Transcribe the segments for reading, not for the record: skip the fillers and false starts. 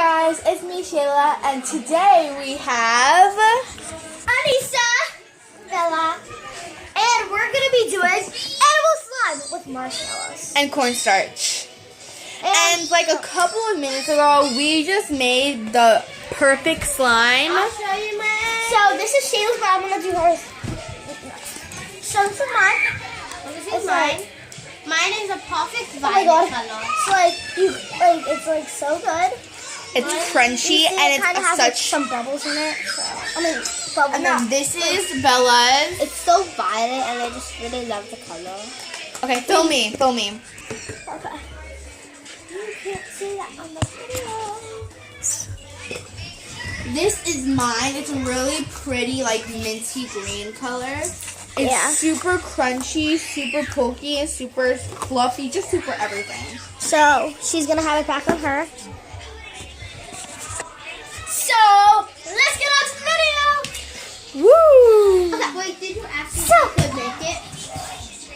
guys, it's me Shayla, and today we have Anissa, Bella, and we're gonna be doing animal slime with marshmallows and cornstarch. And like a couple of minutes ago, we just made the perfect slime. I'll show you mine. So this is Shayla's, but I'm gonna do hers. So this is mine. This is mine. Mine is a perfect violet color. It's like so good. It's crunchy and it's has such some bubbles in it. So, bubbles. And then this is Bella's. It's so violet, and I just really love the color. Okay, film me. Okay. You can't see that on the video. This is mine. It's a really pretty, like minty green color. It's super crunchy, super pokey, and super fluffy, just super everything. So she's gonna have it back on her. So let's get on to the video. Woo! Okay, wait, did you ask me if I could make it?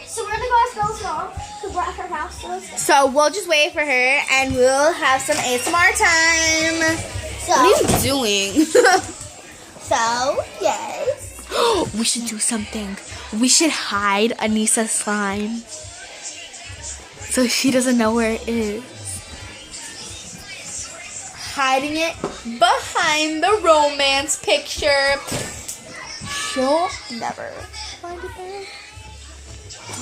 So we're gonna go ask Bella's mom because we're at her house. So we'll just wait for her and we'll have some ASMR time. What are you doing? So, yes. We should do something. We should hide Anissa's slime so she doesn't know where it is. Hiding it behind the romance picture. She'll never find it there.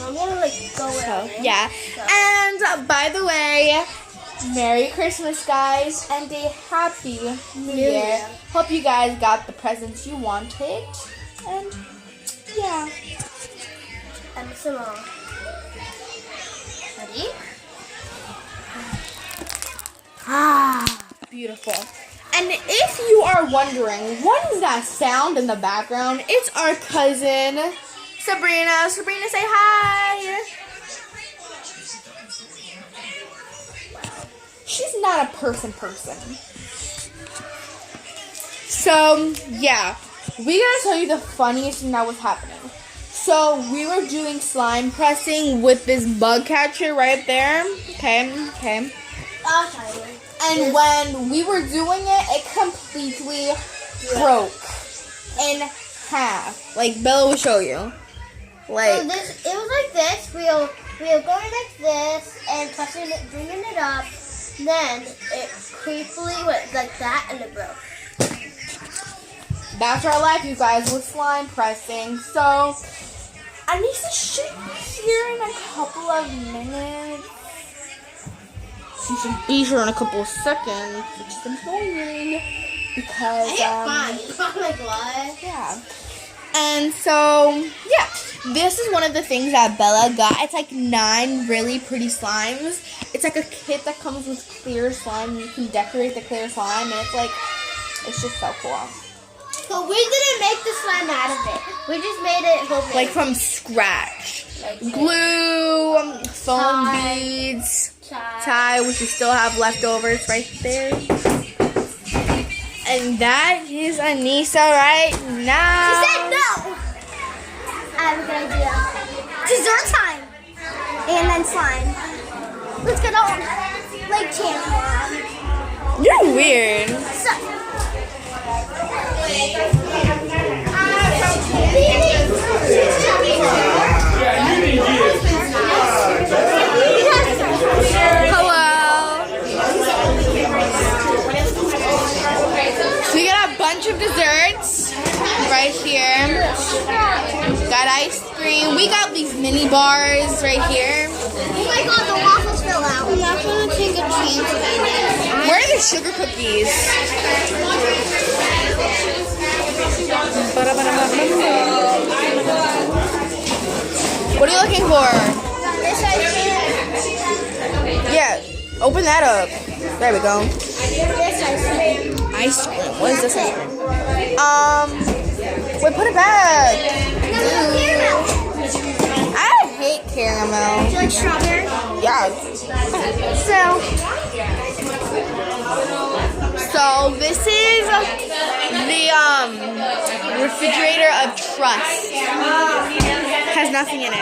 I'm gonna go around. Yeah. And by the way, Merry Christmas, guys, and a Happy New Year. Hope you guys got the presents you wanted. And yeah. And some more. Ready? Beautiful. And if you are wondering, what is that sound in the background? It's our cousin, Sabrina. Sabrina, say hi. She's not a person. So, yeah. We gotta tell you the funniest thing that was happening. So, we were doing slime pressing with this bug catcher right there. Okay. I'll tell you. And when we were doing it, it completely broke in half. Like, Bella will show you. Like, so it was like this. We were going like this and pressing it, bringing it up. Then it creepily went like that, and it broke. that's our life, you guys, with slime pressing. So, Anissa should be here in a couple of minutes. She should be here in a couple of seconds, which is annoying because Oh my god. yeah. And so, yeah, this is one of the things that Bella got. It's like 9 really pretty slimes. It's like a kit that comes with clear slime. You can decorate the clear slime, and it's just so cool. So we didn't make the slime out of it. We just made it homemade. Like from scratch. Glue, foam beads, tie, which we still have leftovers right there. And that is Anissa right now. She said no. I have a good idea. Dessert time. And then slime. Let's get on. Like candy. You're weird. So. Hello. So we got a bunch of desserts right here. Got ice cream. We got these mini bars right here. Oh my god, the waffles fell out. I'm not going to take a chance with it. Where are the sugar cookies? What are you looking for? This ice cream. Yeah, open that up. There we go. This ice cream. Ice cream. What is this ice cream? Wait, put it back. Caramel. I hate caramel. Do you like strawberry? Yeah. So this is the refrigerator of trust. Has nothing in it.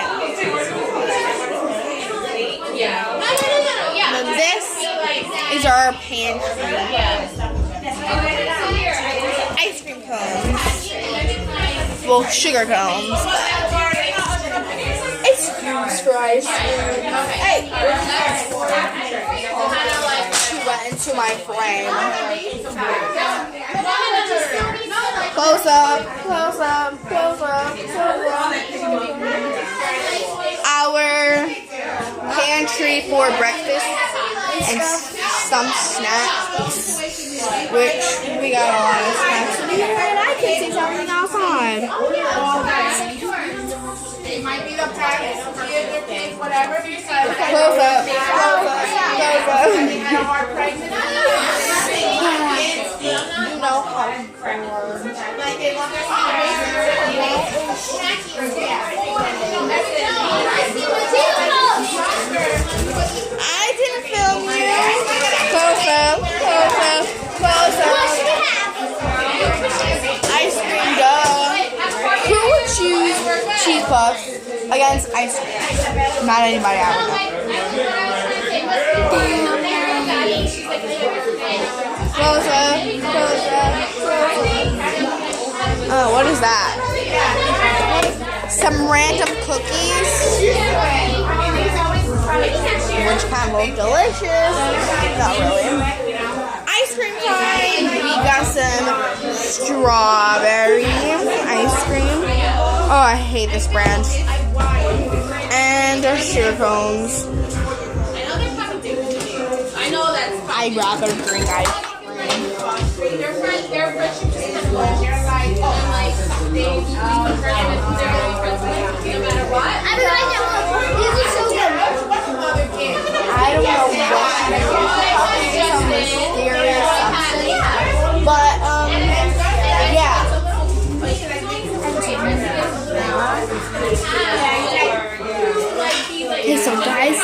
And then this These are our pantry. Ice cream cones. Well, sugar cones. Excuse for ice cream. Hey! She went into my frame. Close up, close up, close up, close up. Our pantry for breakfast and some snacks, which we got a lot of snacks in here, and I can see something outside. It might be the practice, whatever. Close up, close up, close up. You know how to I didn't film you. Close up, close up, close up. Ice cream, duh. Who would choose cheese puffs against ice cream? Not anybody I would know. Close up, close up, close up. Oh, what is that? Some random cookies. Which kind of look delicious. Not really. Ice cream time. We got some strawberry ice cream. Oh, I hate this brand. And our sugar cones. I'd rather drink ice cream. These are so good. I don't know what some mysterious substance, but yeah. Okay, so guys,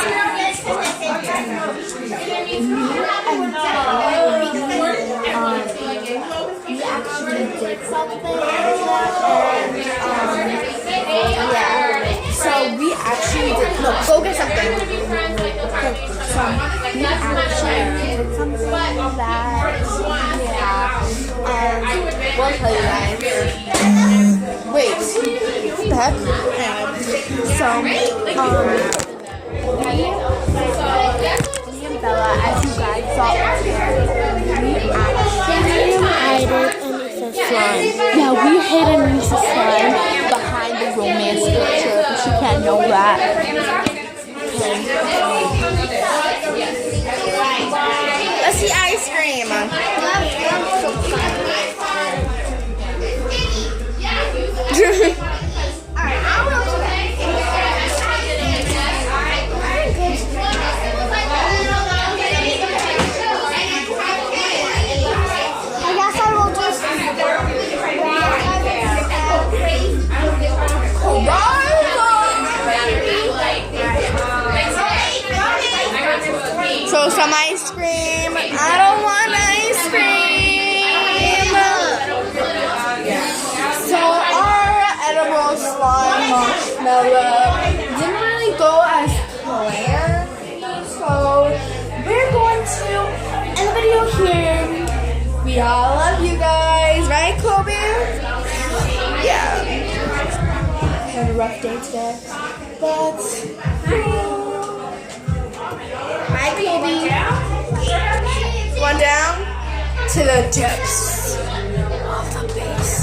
we actually did something, and yeah. So we actually did. Look, go get something. So we actually did something that, yeah, and we'll tell you guys. Wait, what the heck? So, me and Bella, as you guys saw earlier, we actually hid Anissa's slime. Yeah, we hid Anissa's slime behind the romance picture, but she can't know that. Let's see ice cream. So some ice cream. I don't want ice cream. So our edible slime marshmallow didn't really go as planned. So we're going to end the video here. We all love you guys, right, Kobe? Yeah. Had a rough day today, but. Hi, Kobe. One down to the depths of the base.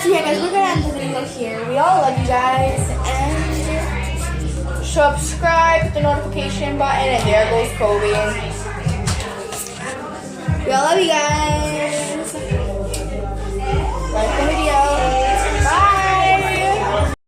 So yeah, guys, we're gonna end the video here. We all love you guys, and subscribe, hit the notification button, and there goes Kobe. We all love you guys.